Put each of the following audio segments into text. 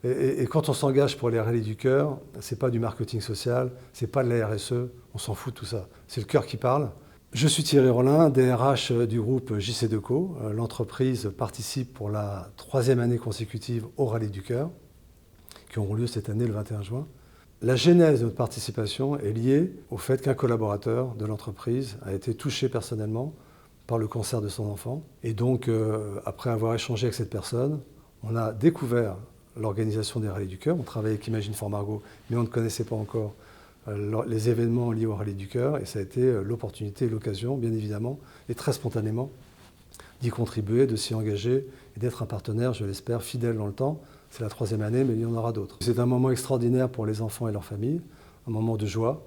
Et quand on s'engage pour les Rallyes du Cœur, ce n'est pas du marketing social, ce n'est pas de la RSE, on s'en fout de tout ça. C'est le cœur qui parle. Je suis Thierry Rollin, DRH du groupe JC2Co. L'entreprise participe pour la 3e année consécutive aux Rallyes du Cœur, qui auront lieu cette année le 21 juin. La genèse de notre participation est liée au fait qu'un collaborateur de l'entreprise a été touché personnellement par le cancer de son enfant. Et donc, après avoir échangé avec cette personne, on a découvert l'organisation des Rallyes du Cœur. On travaillait avec Imagine for Margot, mais on ne connaissait pas encore les événements liés aux Rallyes du Cœur. Et ça a été l'opportunité et l'occasion, bien évidemment, et très spontanément, d'y contribuer, de s'y engager et d'être un partenaire, je l'espère, fidèle dans le temps. C'est la 3e année, mais il y en aura d'autres. C'est un moment extraordinaire pour les enfants et leurs familles, un moment de joie.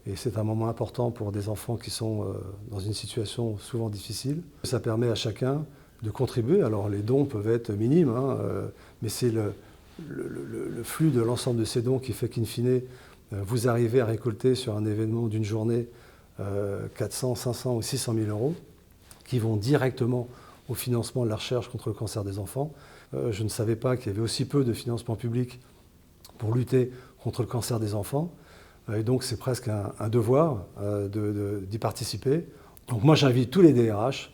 Et c'est un moment important pour des enfants qui sont dans une situation souvent difficile. Ça permet à chacun de contribuer. Alors les dons peuvent être minimes, mais c'est le flux de l'ensemble de ces dons qui fait qu'in fine, vous arrivez à récolter sur un événement d'une journée 400, 500 ou 600 000 euros qui vont directement au financement de la recherche contre le cancer des enfants. Je ne savais pas qu'il y avait aussi peu de financement public pour lutter contre le cancer des enfants. Et donc c'est presque un devoir d'y participer. Donc moi j'invite tous les DRH,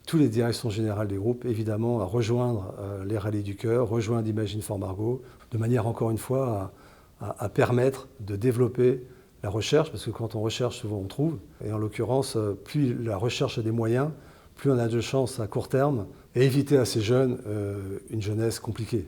toutes les directions générales des groupes, évidemment, à rejoindre les Rallyes du Cœur, rejoindre Imagine for Margot, de manière encore une fois à permettre de développer la recherche, parce que quand on recherche, souvent on trouve. Et en l'occurrence, plus la recherche a des moyens, plus on a de chances à court terme, et éviter à ces jeunes une jeunesse compliquée.